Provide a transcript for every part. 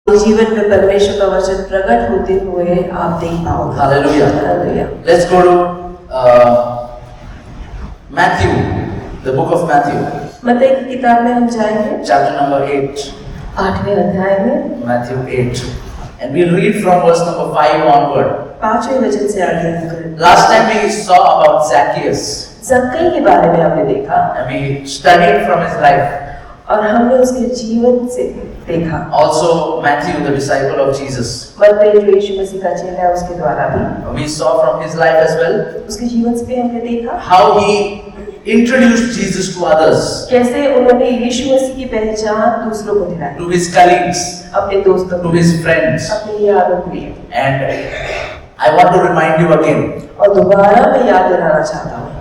जीवन में परमेश्वर का वचन प्रकट होते हुए आप देख पाओगे। Hallelujah. Hallelujah. Let's go to Matthew, the book of Matthew, मत्ती की किताब में हम जाएंगे, chapter number 8. 8वें अध्याय में, Matthew 8. And we'll read from verse number 5 onward. 5वें वचन से आगे हम करेंगे। Last time we saw about Zacchaeus ज़क्कई के बारे में हमने देखा and we studied from his life. और हमने उसके जीवन से देखा। Also Matthew, the disciple of Jesus. मत्ती जो यीशु मसीह का चेला है उसके द्वारा भी, We saw from his life as well उसके जीवन से भी हमने देखा how he introduced Jesus to others, कैसे उन्होंने यीशु मसीह की पहचान दूसरों को दिलाई, to his colleagues, अपने दोस्तों to को, his friends. अपने यारों को लिए। And I want to remind you again, और दोबारा मैं याद दिलाना चाहता हूँ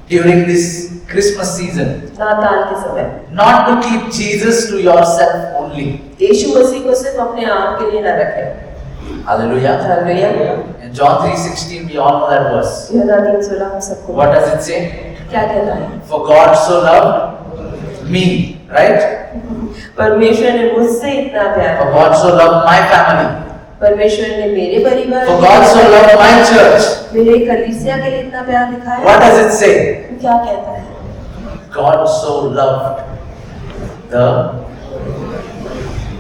during this Christmas season, नाताल के समय not to keep Jesus to yourself only. यीशु मसीह को सिर्फ अपने आप के लिए न रखें। Hallelujah. Hallelujah. In John 3:16, we all know that verse. यूहन्ना 3:16 हम सबको What does it say? क्या कहता है? For God so loved me, right? परमेश्वर ने मुझसे इतना प्यार For किया, God so loved my family. परमेश्वर ने मेरे परिवार For God so loved my church. मेरे कलीसिया के लिए इतना प्यार दिखाया। What does it say? क्या कहता है? God so loved the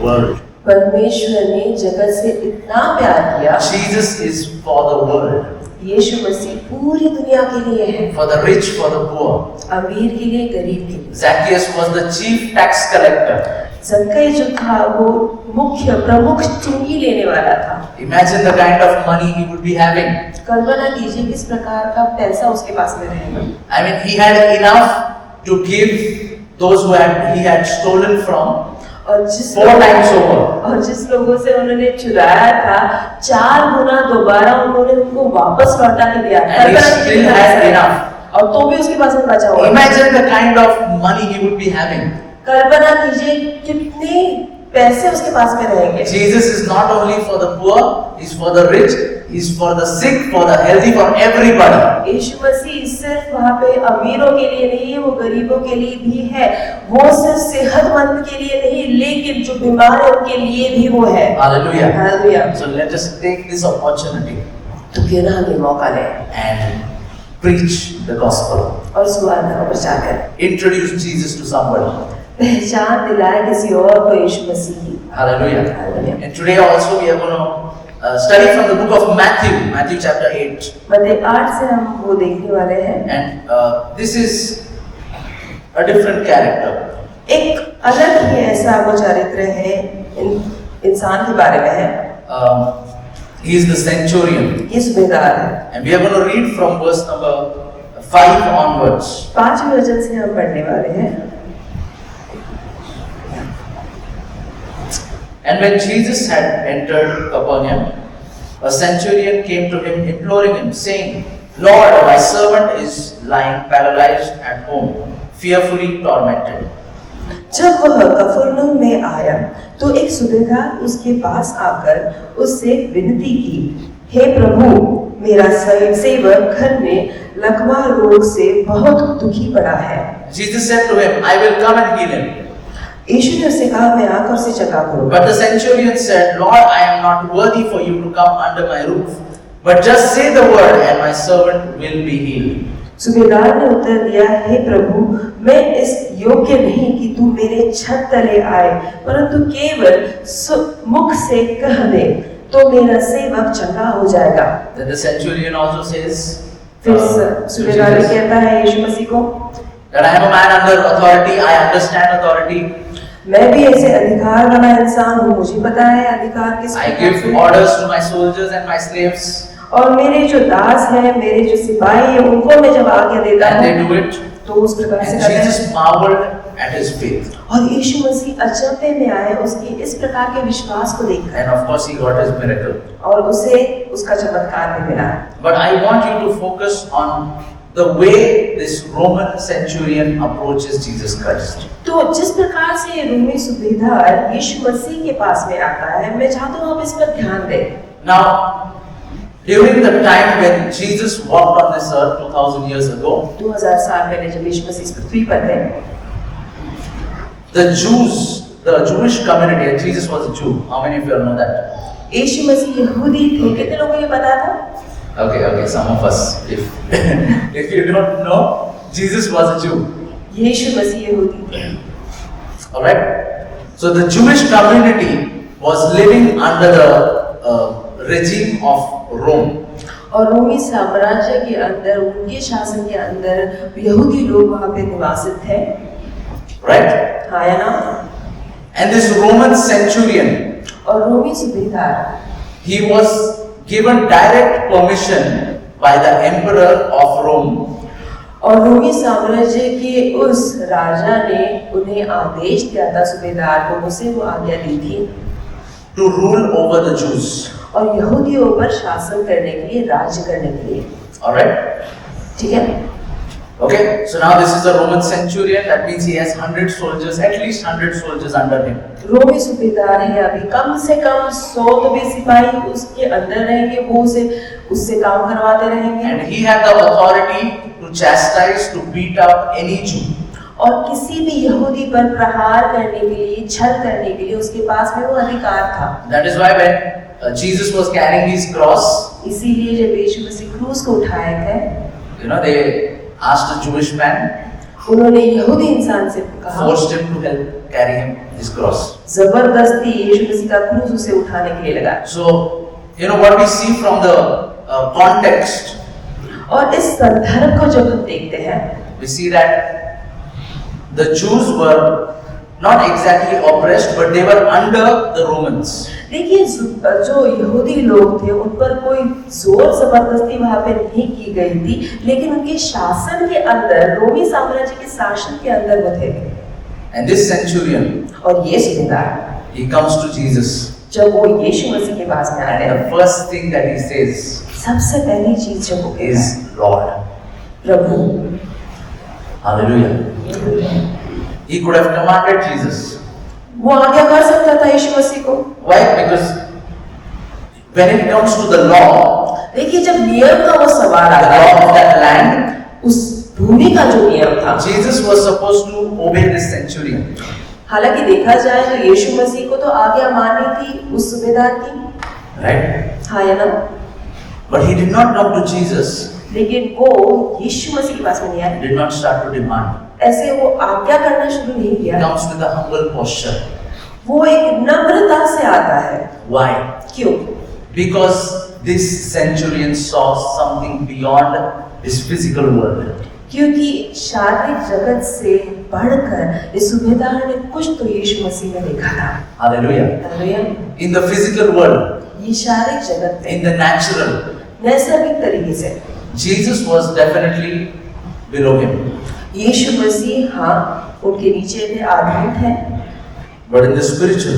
world. परमेश्वर ने जगत से इतना प्यार किया। Jesus is for the world. यीशु मसीह पूरी दुनिया के लिए है, For the rich, for the poor. अमीर के लिए, गरीब के लिए। Zacchaeus was the chief tax collector. ज़क्कई जो था वो मुख्य प्रमुख चुंगी लेने वाला था। Imagine the kind of money he would be having. कल्पना कीजिए किस प्रकार का पैसा उसके पास में रहेगा। I mean, he had enough to give those who he had stolen from और जिस 4 times over. और जिस लोगों से उन्होंने चुराया था 4 गुना दोबारा उन्होंने उनको वापस लौटा के दिया। And he still had enough. और तो भी उसके पास में बचा हुआ। Imagine the kind of money he would be having. कल्पना कीजिए कितने पैसे उसके पास में रहेंगे। Jesus is not only for the poor, he's for the rich, he's for the sick, for the healthy, for everybody. यीशु मसीह सिर्फ वहाँ पे अमीरों के लिए नहीं है, वो गरीबों के लिए भी है। वो सिर्फ सेहतमंद के लिए नहीं, लेकिन जो बीमार है उनके लिए भी वो है। Hallelujah. Hallelujah. So let us take this opportunity तो क्यों ना हम ये मौका लें and preach the gospel. और सुवार्ता का प्रचार करें। Introduce Jesus to somebody. पहचान दिलाए किसी और को यीशु मसीह की। Hallelujah. Hallelujah. And today also we are going to study from the book of Matthew, Matthew chapter 8. मत्ती 8 से हम वो देखने वाले हैं। And this is a different character. एक अलग ही ऐसा वो चरित्र है इंसान के बारे में है। He is the centurion. ये सूबेदार है। And we are going to read from verse number 5 onwards. 5वें वचन से हम पढ़ने वाले हैं। And when Jesus had entered Capernaum, a centurion came to him, imploring him, saying, Lord, my servant is lying paralyzed at home, fearfully tormented. जब वह कफरनहूम में आया तो एक सूबेदार उसके पास आकर उससे विनती की, हे प्रभु, मेरा सेवक घर में लकवा रोग से बहुत दुखी पड़ा है। Jesus said to him, I will come and heal him. यीशु ने उससे कहा, मैं आकर उसे चंगा करूंगा। But the centurion said, Lord, I am not worthy for you to come under my roof, but just say the word and my servant will be healed. सूबेदार ने उत्तर दिया, हे प्रभु, मैं इस योग्य नहीं कि तू मेरे छत तले आए, परंतु केवल मुख से कह दे तो मेरा सेवक चंगा हो जाएगा। Then the centurion also says, फिर सूबेदार कहता है यीशु मसीह को, that I am a man under authority, I understand authority. मैं भी ऐसे अधिकार वाला इंसान हूँ, मुझे पता है अधिकार किस I प्रकार give से। orders to my soldiers and my slaves, और मेरे जो दास हैं, मेरे जो सिपाही हैं, उनको मैं जब आज्ञा देता and they हूँ do it. तो उस प्रकार से And करते हैं। Jesus marveled at his faith. और यीशु मसीह अचंभे में आए उसके इस प्रकार के विश्वास को देखकर, And of course he got his miracle. और उसे उसका चमत्कार भी मिला। But I want you to focus on the way this Roman centurion approaches Jesus Christ. तो जिस प्रकार से रूमी सूबेदार यीशु मसीह के पास में आता है, मैं चाहता हूँ आप इस पर ध्यान दें। Now, during the time when Jesus walked on this earth 2000 years ago, 2000 साल पहले जब यीशु मसीह इस पृथ्वी पर थे, the Jews the Jewish community, and Jesus was a Jew. How many of you all know that? यीशु मसीह यहूदी थे, कितने लोगों को ये पता था? Okay, some of us. If you don't know, Jesus was a Jew. यीशु मसीह यहूदी थे। All right. So the Jewish community was living under the regime of Rome. और रोमी साम्राज्य के अंदर, उनके शासन के अंदर यहूदी लोग वहाँ पे निवासित थे। Right? हाँ या ना? And this Roman centurion, और रोमी सूबेदार, he was given direct permission by the emperor of Rome और रोमी साम्राज्य के उस राजा ने उन्हें आदेश दिया था, सूबेदार को, उसे वो आज्ञा दी थी to rule over the Jews. और यहूदियों पर शासन करने के लिए, राज्य करने के लिए। All right? ठीक है? Okay, so now this is a Roman centurion. That means he has 100 soldiers, at least 100 soldiers under him. रोमी सूबेदार है, अभी कम से कम 100 तो भी सिपाही उसके अंदर रहेंगे, वो उससे काम करवाते रहेंगे। And he had the authority to chastise, to beat up any Jew. और किसी भी यहूदी पर प्रहार करने के लिए, छल करने के लिए उसके पास में वो अधिकार था। That is why when Jesus was carrying his cross, इसीलिए जब यीशु मसीह क्रूस को उठाए थे, they asked a Jewish man, उन्होंने यहूदी इंसान से कहा, forced him to help carry him his cross. जबरदस्ती यीशु मसीह का क्रूस उसे उठाने के लिए लगा। So what we see from the context, और इस संदर्भ को जब हम देखते हैं, we see that the Jews were not exactly oppressed, but they were under the Romans. देखिए जो यहूदी लोग थे उन पर कोई जोर जबरदस्ती वहाँ पे नहीं की गई थी, लेकिन उनके शासन के अंदर, रोमी साम्राज्य के शासन के अंदर वो थे। And this centurion, और ये सूबेदार, he comes to Jesus. जब वो यीशु मसीह के पास में आते And हैं, the first thing that he says सबसे पहली चीज जो वो कहता is है, Lord. Prabhu. Hallelujah. He could have commanded Jesus. वो आज्ञा कर सकता था यीशु मसीह को। Why? Because when it comes to the law, देखिए जब नियम का वो सवाल the आता law है, of that land, उस भूमि का जो नियम था, Jesus was supposed to obey this centurion. हालांकि देखा जाए तो यीशु मसीह को तो आज्ञा माननी थी उस सूबेदार की, Right? हाँ या ना? But he did not come to Jesus. लेकिन वो यीशु मसीह के पास में नहीं आया, Did not start to demand. ऐसे वो आज्ञा करना शुरू नहीं He किया, comes with a humble posture. वो एक नम्रता से आता है। Why? क्यों? Because this centurion saw something beyond his physical world. क्योंकि शारीरिक जगत से बढ़कर इस सूबेदार ने कुछ तो यीशु मसीह में देखा था। Hallelujah. Hallelujah. In the physical world, ये शारीरिक जगत में, in the natural, नैसर्गिक तरीके से Jesus was definitely below him. यीशु मसीह हाँ उनके नीचे थे, आधुनिक है, But in the spiritual,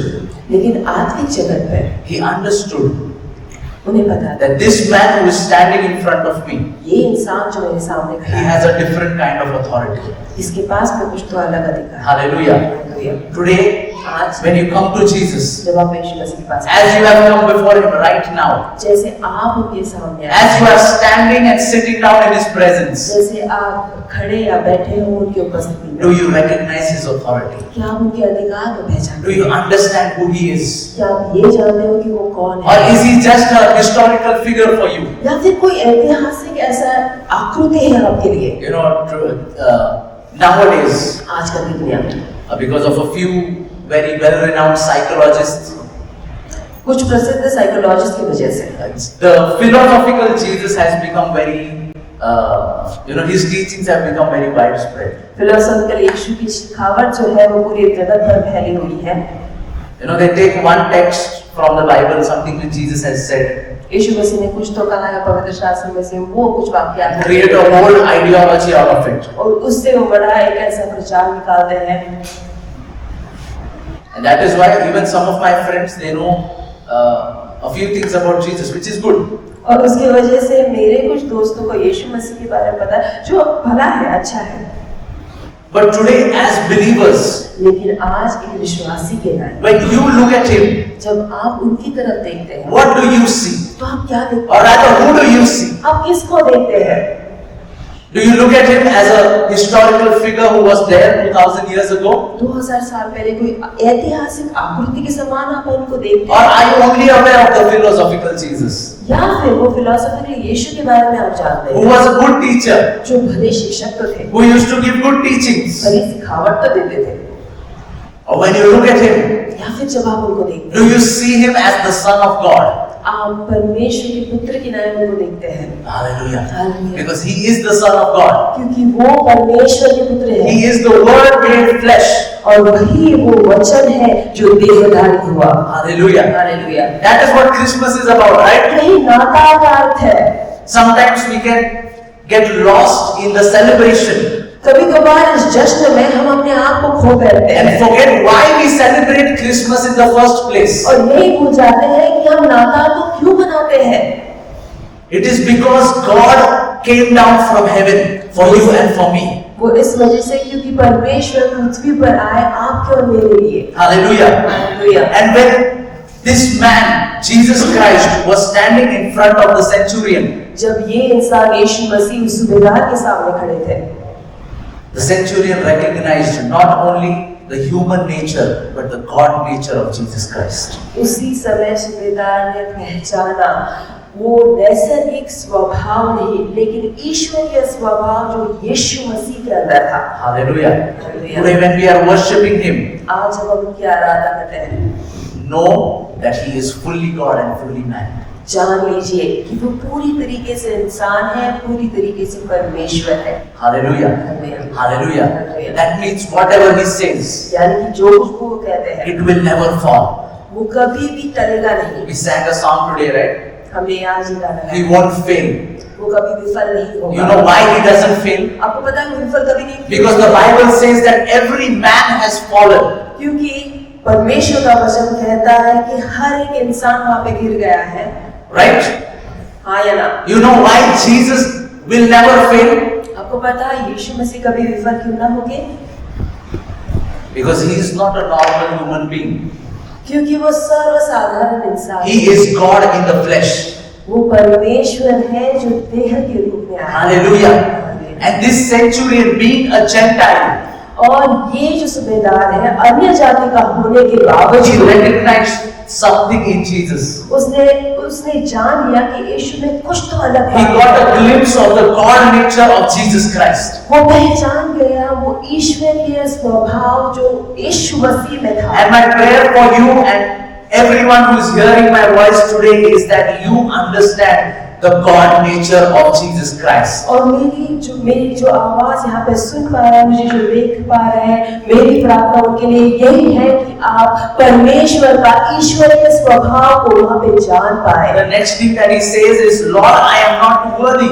लेकिन आत्मिक जगत में he understood उन्हें पता था that this man who is standing in front of me, ये इंसान जो मेरे सामने he खड़ा है, has a different kind of authority. इसके पास में कुछ तो अलग अधिकार है। Hallelujah. हालेलुया। Today, आज when you come to Jesus, जब आप यीशु मसीह के पास, as you have come before him right now, जैसे आप उनके सामने आए, as you are standing and sitting down in his presence, जैसे आप खड़े या बैठे हो उनकी उपस्थिति में, do you recognize his authority? क्या आप उनके अधिकार को पहचानते Do you understand who he is? क्या आप ये जानते हो कि वो कौन Or है, is he just a historical figure for you? या फिर कोई ऐतिहासिक ऐसा आकृति है आपके लिए? Nowadays, आजकल की दुनिया में because of a few very well-renowned psychologists, कुछ प्रसिद्ध साइकोलॉजिस्ट की वजह से the philosophical Jesus has become very, his teachings have become very widespread. Philosophical Yeshu की शिखावत जो है वो पूरी जगत भर फैली हुई है। They take one text from the Bible, something which Jesus has said, यीशु मसीह ने कुछ तो कहा है पवित्र शास्त्र में से, वो कुछ वाक्यात create a whole ideology out of it. और उससे वो बड़ा एक ऐसा प्रचार निकालते हैं। And that is why even some of my friends, they know a few things about Jesus, which is good. और उसकी वजह से मेरे कुछ दोस्तों को यीशु मसीह के बारे में पता है, जो भला है, अच्छा है। But today, as believers, लेकिन आज एक विश्वासी के नाते when you look at him, जब आप उनकी तरफ देखते हैं, what do you see? तो आप क्या देखते Or हैं? rather, who do you see? आप किसको देखते हैं? Do you look at him as a historical figure who was there 2000 years ago? 2000 साल पहले कोई ऐतिहासिक आकृति के समान आप उनको देखते Or हैं? are you only aware of the philosophical Jesus, या फिर वो फिलोसोफिकल यीशु के बारे में आप जानते who हैं, was a good teacher, जो भले शिक्षक तो थे, who used to give good teachings? भली सिखावट तो देते थे? Or when you look at him, या फिर जब आप उनको देखते do हैं, you see him as the Son of God? आप परमेश्वर के पुत्र की नाम उनको देखते हैं? Hallelujah. Hallelujah. Because he is the Son of God. क्योंकि वो परमेश्वर के पुत्र है, He is the Word made flesh. और वही वो वचन है जो देहधारी हुआ। Hallelujah. Hallelujah. That is what Christmas is about, right? यही नाताल का अर्थ है। Sometimes we can get lost in the celebration कभी कभार इस जश्न में हम अपने आप को खो बैठते and हैं forget why we celebrate Christmas in the first place. और यही भूल जाते हैं कि हम नाताल को क्यों मनाते हैं। It is because God came down from heaven for you and for me. वो इस वजह से क्योंकि परमेश्वर पृथ्वी पर आए आपके और मेरे लिए। Hallelujah. Hallelujah. And when this man, Jesus Christ, was standing in front of the centurion, जब ये इंसान यीशु मसीह उस सूबेदार के सामने खड़े थे, the centurion recognized not only the human nature but the God nature of Jesus Christ. उसी समय सूबेदार ने पहचाना वो नैसर्गिक स्वभाव नहीं लेकिन ईश्वरीय स्वभाव जो यीशु मसीह के अंदर था। Hallelujah. Hallelujah. Today when we are worshiping him, आज जब हम उनकी आराधना करते हैं, know that he is fully God and fully man. जान लीजिए कि वो पूरी तरीके से इंसान है, पूरी तरीके से परमेश्वर है। Hallelujah. Hallelujah. Hallelujah. Hallelujah. That means whatever he says, यानी कि जो कुछ वो कहते हैं it will never fall. वो कभी भी टलेगा नहीं। We sang a song today, right? हमने आज ही गाना He गाया, won't fail. वो कभी विफल नहीं होगा। You know why he doesn't fail? आपको पता है वो विफल कभी नहीं होगा? Because the Bible says that every man has fallen. क्योंकि परमेश्वर का वचन कहता है कि हर एक इंसान वहाँ पे गिर गया है। Right? हाँ या ना? You know why Jesus will never fail? आपको पता है यीशु मसीह कभी विफल क्यों ना होंगे? Because he is not a normal human being. क्योंकि वो सर्वसाधारण इंसान He is God in the flesh. वो परमेश्वर है जो देह के रूप में आया। Hallelujah. And this centurion being a Gentile, और ये जो सूबेदार है अन्य जाति का होने के he बावजूद recognized something in Jesus. उसने जान लिया कि यीशु में कुछ तो अलग He है। got a glimpse of the God nature of Jesus Christ. वो पहचान गया वो ईश्वरीय स्वभाव जो यीशु मसीह में था। And my prayer for you and everyone who is hearing my voice today is that you understand the God nature of Jesus Christ. और मेरी जो आवाज यहाँ पे सुन पा रहे हैं, मुझे जो देख पा रहे हैं, मेरी प्रार्थना उनके लिए यही है कि आप परमेश्वर का ईश्वरीय स्वभाव को वहाँ पे जान पाए। The next thing that he says is, Lord, I am not worthy.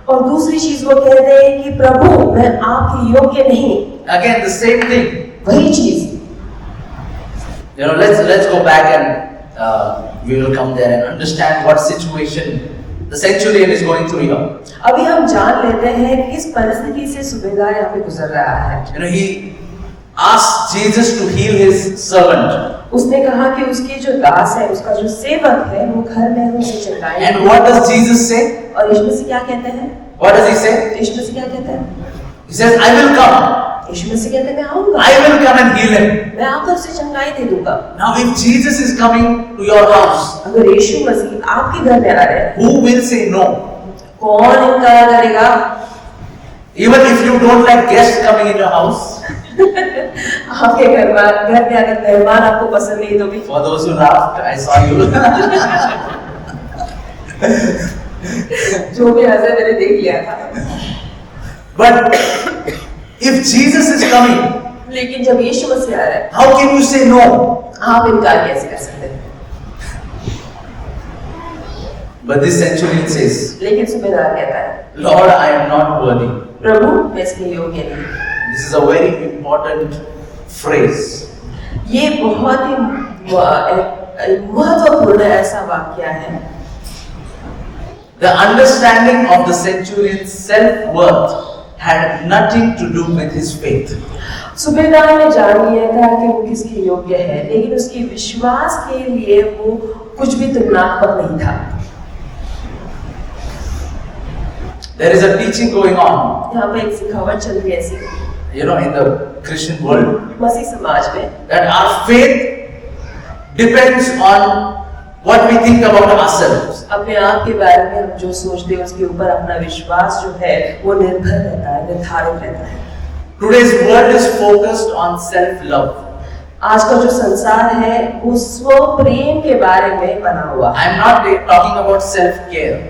और दूसरी चीज वो कहते हैं कि प्रभु मैं आपके योग्य नहीं। Again, the same thing. वही चीज। You know, let's go back and we will come there and understand what situation the centurion is going through here. अभी हम जान लेते हैं कि किस परिस्थिति से सूबेदार यहाँ पे गुजर रहा है। You know, he asked Jesus to heal his servant. उसने कहा कि उसके जो दास है, उसका जो सेवक है, वो घर में है, उसे चंगाई। And what does Jesus say? और यीशु मसीह क्या कहते हैं? What does he say? यीशु मसीह क्या कहते हैं? He says, I will come. यीशु मसीह कहते हैं मैं आऊंगा। I will come and heal him. मैं आकर उसे चंगाई दे दूंगा। Now, if Jesus is coming to your house, अगर यीशु मसीह आपके घर में आ रहे हैं, who will say no? कौन इनकार करेगा? Even if you don't like guests coming in your house. आपके घर में आने मेहमान आपको पसंद नहीं तो भी। For those who laughed, I saw you. जो भी हंसे मैंने देख लिया था। But if Jesus is coming, लेकिन जब यीशु मसीह आ रहा है, how can you say no? आप इनकार कैसे कर सकते हैं? But this centurion says, लेकिन सूबेदार कहता है, Lord, I am not worthy. प्रभु मैं इसके योग्य नहीं। This is a very important phrase. ये बहुत ही महत्वपूर्ण ऐसा वाक्य है। The understanding of the centurion's self-worth had nothing to do with his faith. सूबेदार ने जान लिया था कि वो किसके योग्य है, लेकिन उसके विश्वास के लिए वो कुछ भी तुलनात्मक नहीं था। There is a teaching going on, यहाँ पे एक सिखावट चल रही है ऐसी, in the Christian world, मसीह समाज में, that our faith depends on what we think about ourselves. अपने आप के बारे में हम जो सोचते हैं उसके ऊपर अपना विश्वास जो है वो निर्भर रहता है, निर्धारित रहता है। Today's world is focused on self-love. आज का जो संसार है वो स्व प्रेम के बारे में बना हुआ है। I am not talking about self-care.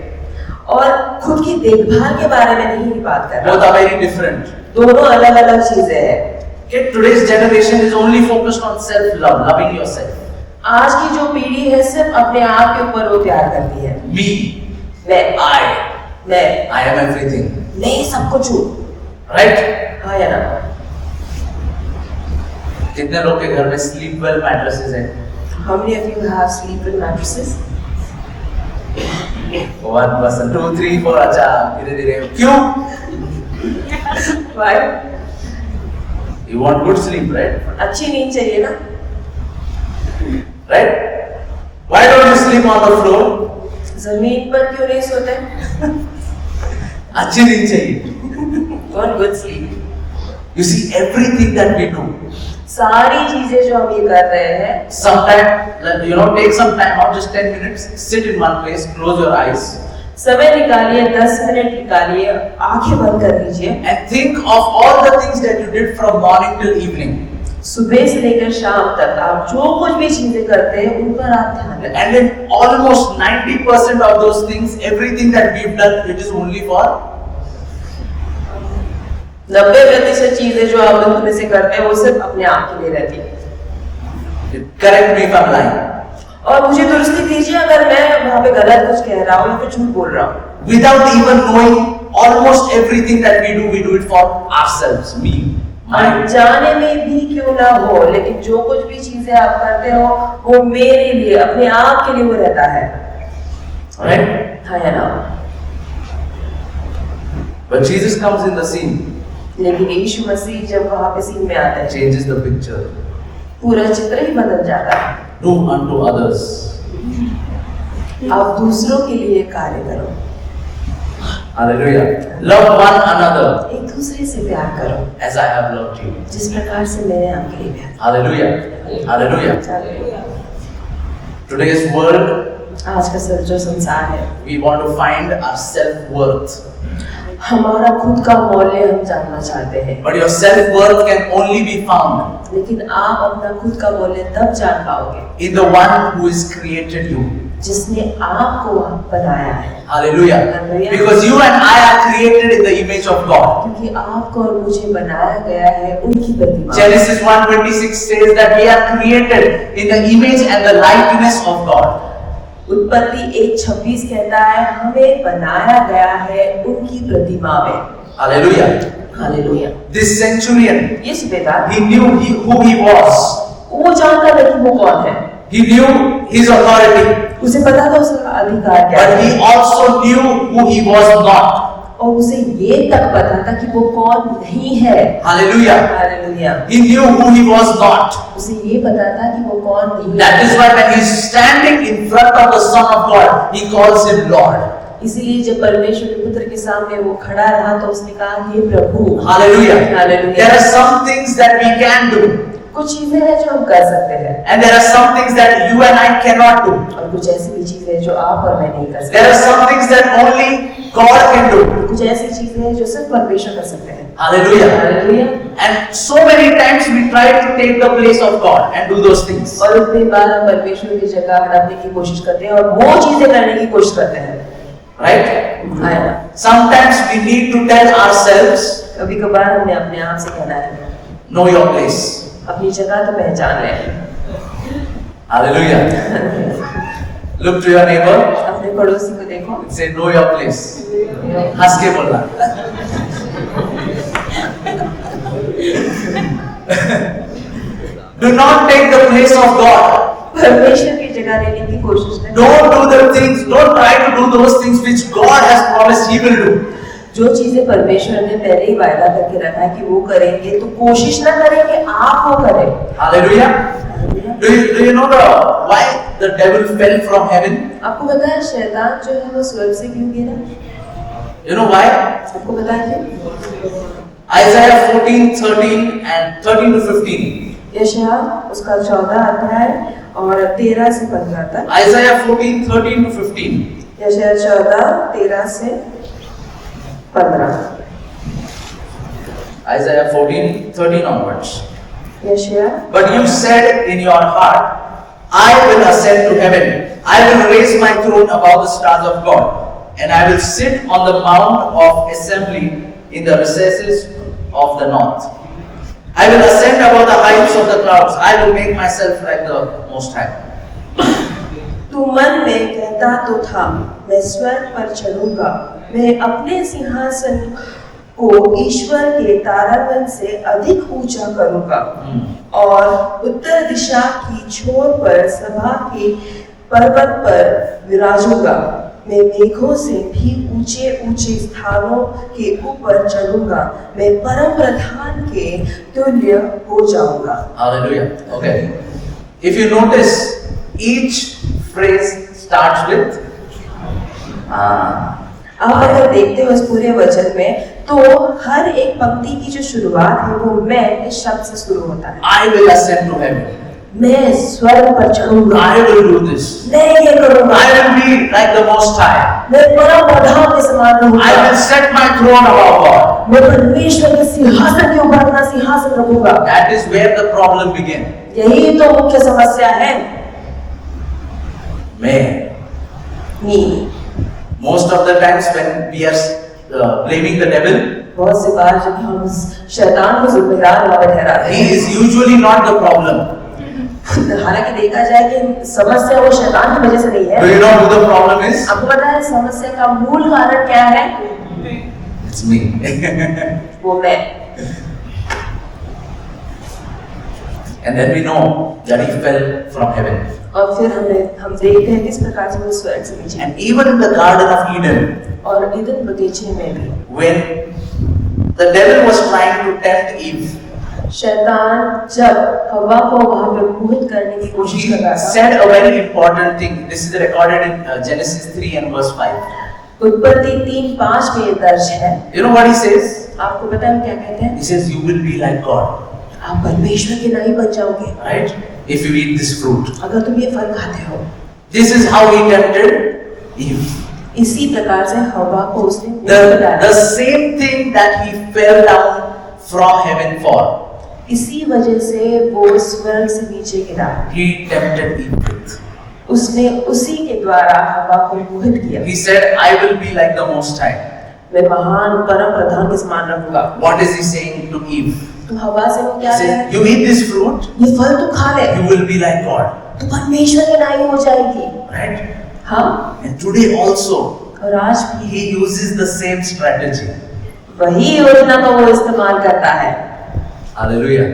और खुद की देखभाल के बारे में नहीं बात कर Both रहा, are very different. दोनों अलग अलग चीजें हैं। Okay, today's generation is only focused on self-love, loving yourself. आज की जो पीढ़ी है सिर्फ अपने आप के ऊपर वो प्यार करती है। Me, मैं I am everything. मैं ही सब कुछ हूँ, Right? हाँ या ना? कितने लोग के घर में sleep well mattresses हैं? How many of you have sleep-well mattresses? 1 person, 2, 3, 4. अच्छा, धीरे-धीरे. क्यों? Why? You want good sleep, right? अच्छी नींद चाहिए ना? Right? Why don't you sleep on the floor? जमीन पर क्यों नहीं सोते? अच्छी नींद चाहिए. Want good sleep. You see, everything that we do, सारी चीजें जो हम ये कर रहे हैं, sometime, take some time, not just 10 minutes, sit in one place, close your eyes, समय निकालिए, 10 मिनट निकालिए, आंखें बंद कर लीजिए, and think of all the things that you did from morning till evening. सुबह से लेकर शाम तक आप जो कुछ भी चीजें करते हैं उन पर आप ध्यान रखें। And in almost 90% of those things, everything that we've done, it is only for 90% चीजें जो आप उनमें से करते हैं वो सिर्फ अपने आप के लिए रहती है। correct me if I'm lying. और मुझे दुरुस्ती दीजिए अगर मैं वहाँ पे गलत कुछ कह रहा हूँ या फिर झूठ बोल रहा हूँ। Without even knowing, almost everything that we do it for ourselves, me, mine. अनजाने में भी क्यों ना हो, लेकिन जो कुछ भी चीजें आप करते हो वो मेरे लिए, अपने आप के लिए वो रहता है। Right? हाँ या ना? But Jesus comes in the scene, लेकिन यीशु मसीह जब वहाँ पे सीन में आते हैं, changes the picture. पूरा चित्र ही बदल जाता है। Do unto others. आप दूसरों के लिए कार्य करो, Hallelujah. Love one another एक दूसरे से प्यार करो, as I have loved you. जिस प्रकार से मैंने आपके लिए प्यार Hallelujah. Hallelujah. किया। Today's world, आज का जो संसार है, we want to find our self-worth. हमारा खुद का मौल्य हम जानना चाहते हैं, But your self-worth can only be found लेकिन आप अपना खुद का मौल्य तब जान पाओगे in the one who has created you. जिसने आपको बनाया है। Hallelujah. Hallelujah. Because you and I are created in the image of God. क्योंकि आपको और मुझे बनाया गया है उनकी प्रतिमा। Genesis 1:26 says that we are created in the image and the likeness of God. उत्पत्ति 1:26 कहता है हमें बनाया गया है उनकी प्रतिमा में। Hallelujah. हालेलुया। This centurion, ये सुबेदार, he knew who he was. वो जानता था कि वो कौन है, He knew his authority, उसे पता था उसका अधिकार क्या but है, he also knew who he was not. और उसे ये तक पता था कि वो कौन नहीं है। Hallelujah. Hallelujah. He knew who he was not. उसे ये पता था कि वो कौन नहीं That है। is why when he is standing in front of the Son of God, he calls him Lord. इसीलिए जब परमेश्वर के पुत्र के सामने वो खड़ा रहा तो उसने कहा हे प्रभु। Hallelujah. Hallelujah. There are some things that we can do, कुछ चीजें हैं जो हम कर सकते हैं and there are some things that you and I cannot do. और कुछ ऐसी भी चीजें हैं जो आप और मैं नहीं कर There are सकते। some things that only God can do. कुछ ऐसी चीजें हैं जो सिर्फ परमेश्वर कर सकते हैं। Hallelujah. Hallelujah. And so many times we try to take the place of God and do those things. और इतनी बार हम परमेश्वर की जगह हटाने की कोशिश करते हैं और वो चीजें करने की कोशिश करते हैं। Right? है ना? Sometimes we need to tell ourselves, कभी कभार हमने अपने आप से कहना है know your place. अपनी जगह तो पहचान ले। Hallelujah. Look to your neighbor, अपने पड़ोसी को देखो, say know your place. हंस के बोलना. Do not take the place of God. परमेश्वर की जगह लेने की कोशिश नहीं। Don't do the things, don't try to do those things which God has promised He will do. जो चीजें परमेश्वर ने पहले ही वायदा करके रखा है कि वो करेंगे, तो कोशिश ना करें कि आप वो करें। Hallelujah. Do you know why the devil fell from heaven? आपको पता है शैतान जो है वो स्वर्ग से क्यों गिरा? You know why? आपको पता है क्यों? Isaiah 14:13 and 13 to 15. यशायाह उसका 14 अध्याय और 13 से 15 तक। Isaiah 14:13 to 15. यशायाह 14 13 से 15। Isaiah 14:13 onwards. यशायाह But you said in your heart, I will ascend to heaven. I will raise my throne above the stars of God, and I will sit on the mount of assembly in the recesses of the north. I will ascend above the heights of the clouds. I will make myself like the Most High. तू मन में कहता तो था, मैं स्वर्ग पर चढ़ूंगा, मैं अपने सिंहासन को ईश्वर के तारागण से अधिक ऊंचा करूंगा और उत्तर दिशा की छोर पर सभा के पर्वत पर विराजूंगा। मैं मेघों से भी ऊंचे ऊंचे स्थानों के ऊपर चढ़ूंगा, मैं परम प्रधान के तुल्य हो जाऊंगा। Hallelujah. Okay. If you notice, each phrase starts with आप अगर देखते हो इस पूरे वचन में तो हर एक पंक्ति की जो शुरुआत है वो मैं इस शब्द से शुरू होता है। I will ascend to heaven. मैं स्वर्ग पर चढ़ूंगा, I will do this. मैं ये करूंगा, I will be like the Most High. मैं परम प्रधान के समान रहूंगा, I will set my throne above God. मैं परमेश्वर के सिंहासन के ऊपर अपना सिंहासन रखूंगा। That is where the problem began. यही तो मुख्य समस्या है। Me. Most of the times when we are blaming the devil, बहुत सी बार जब हम शैतान को जिम्मेदार वाले ठहराते he हैं, is usually not the problem. हालांकि देखा जाए कि समस्या वो शैतान की वजह से नहीं Do है। you know who the problem is? आपको पता है समस्या का मूल कारण क्या है? It's me. वो मैं। And then we know that he fell from heaven. और फिर हम देखते हैं किस प्रकार से वो स्वर्ग से नीचे। And even in the Garden of Eden, और ईदन बगीचे में भी when the devil was trying to tempt Eve, शैतान जब हवा को वहां पे मोहित करने की कोशिश he कर रहा था, said a very important thing. This is recorded in Genesis 3 and verse 5. उत्पत्ति 3:5 में ये दर्ज है। You know what he says? आपको पता है हम क्या कहते हैं? He says, you will be like God. आप परमेश्वर के नहीं बन जाओगे Right? If you eat this fruit. अगर तुम ये फल खाते हो। This is how he tempted Eve. इसी प्रकार से हवा को उसने The same thing that he fell down from heaven for. इसी वजह से वो स्वर्ग से नीचे गिरा। He tempted Eve with. उसने उसी के द्वारा हवा को मोहित किया। He said, I will be like the Most High. मैं महान परम प्रधान के समान रहूंगा। What is he saying to Eve? तो हवा से वो क्या He है? says, you eat this fruit, ये फल तू खा ले, you will be like God. तो परमेश्वर के नाई हो जाएगी। Right? हाँ, And today also, और आज भी he uses the same strategy. वही योजना को वो इस्तेमाल करता है। Hallelujah.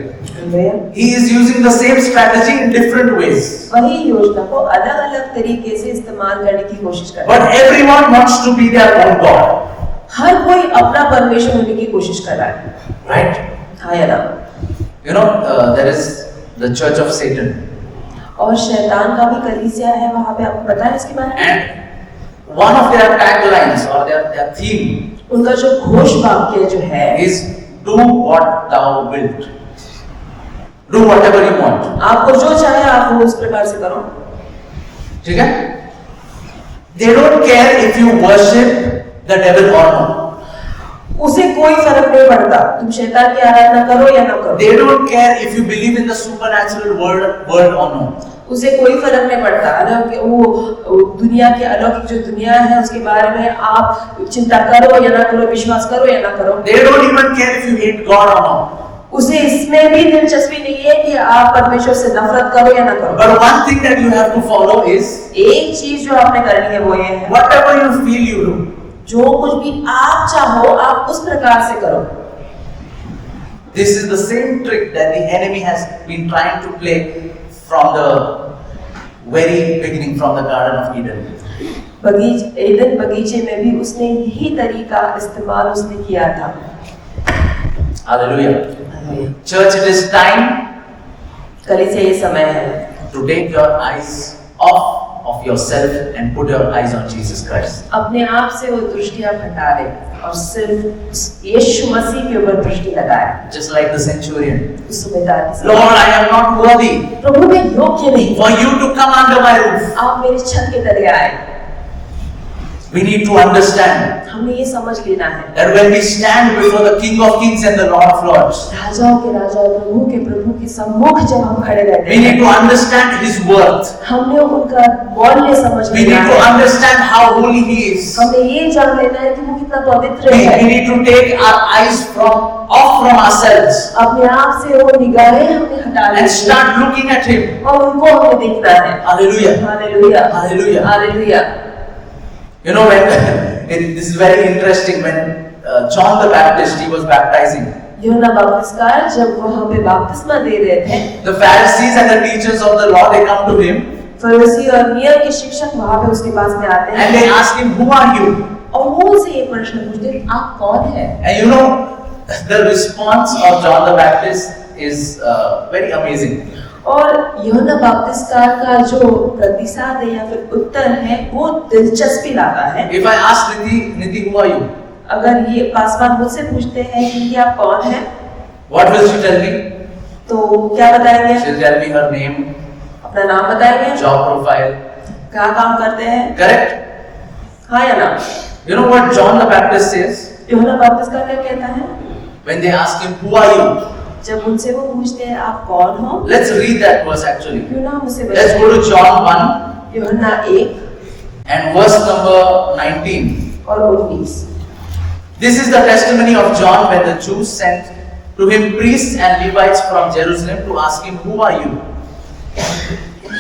Amen. He is using the same strategy in different ways. वही योजना को अलग-अलग तरीके से इस्तेमाल करने की कोशिश करता है। But everyone wants to be their own God. हर कोई अपना परमेश्वर होने की कोशिश कर रहा है। Right? हाँ या ना? You know, there is the Church of Satan. और शैतान का भी कलीसिया है वहाँ पे, आपको पता है इसके बारे में? And one of their taglines or their theme उनका जो घोष वाक्य जो है is do what thou wilt. Do whatever you want. आपको जो चाहे आप वो उस प्रकार से करो। ठीक है? They don't care if you worship the devil or not. उसे कोई फर्क नहीं पड़ता तुम शैतान की आराधना करो या ना करो। They don't care if you believe in the supernatural world or not. उसे कोई फर्क नहीं पड़ता अलग वो दुनिया की अलौकिक जो दुनिया है उसके बारे में आप चिंता करो या ना करो, विश्वास करो या ना करो। They don't even care if you hate God or not. उसे इसमें भी दिलचस्पी नहीं है कि आप परमेश्वर से नफरत करो या ना करो। But one thing that you have to follow is एक चीज जो आपने करनी है वो ये है, whatever you feel you do. जो कुछ भी आप चाहो आप उस प्रकार से करो। This is the same trick that the enemy has been trying to play from the very beginning, from the Garden of Eden. Eden बगीचे में भी उसने यही तरीका इस्तेमाल उसने किया था। Hallelujah. Church, it is time कलीसिया ये समय है to take your eyes off of yourself and put your eyes on Jesus Christ. अपने आप से वो दृष्टि आप हटा लें और सिर्फ यीशु मसीह के ऊपर दृष्टि लगाएं। Just like the centurion. उस सूबेदार की Lord, I am not worthy प्रभु मैं योग्य नहीं for you to come under my roof. आप मेरी छत के तले आए। We need to understand हमें ये समझ लेना है that when we stand before the King of Kings and the Lord of Lords, राजाओं के राजा और प्रभु के प्रभु के सम्मुख जब हम खड़े रहते we need हैं to understand His worth. हमने उनका मौल्य समझ We लेना need to है। understand how holy He is. हमें ये जान लेना है कि वो कितना पवित्र We है। need to take our eyes off from ourselves अपने आप से वो निगाहें हमने हटा and Lee start looking at Him. और उनको हमें देखना है। Hallelujah. Hallelujah Hallelujah. Hallelujah. You know this is very interesting when John the Baptist he was baptizing. यूहन्ना बपतिस्मकार जब वहाँ पे बपतिस्मा दे रहे थे, The Pharisees and the teachers of the law they come to him फरीसी और नियम के शिक्षक वहाँ पे उसके पास में आते and they हैं ask him, "Who are you?" और वो उसे ये प्रश्न पूछते हैं, आप कौन है? And you know the response of John the Baptist is very amazing. और यूहन्ना बपतिस्मकार का जो प्रतिसाद है या फिर उत्तर है वो दिलचस्पी लाता है। If I ask Niti, who are you? अगर ये पासवान मुझसे पूछते हैं कि आप कौन हैं, What will she tell me? तो क्या बताएंगे? She'll tell me her name, अपना नाम बताएंगे, job profile. क्या काम करते हैं, Correct? हाँ या ना? You know what John the Baptist says यूहन्ना बपतिस्मकार क्या कहता है? when they ask him, "Who are you?" जब उनसे वो पूछते हैं आप कौन हो, Let's read that verse actually. क्यों ना मुझसे Let's go to John 1 यूहन्ना 1 and verse number 19. और 19। This is the testimony of John when the Jews sent to him priests and Levites from Jerusalem to ask him, "Who are you?"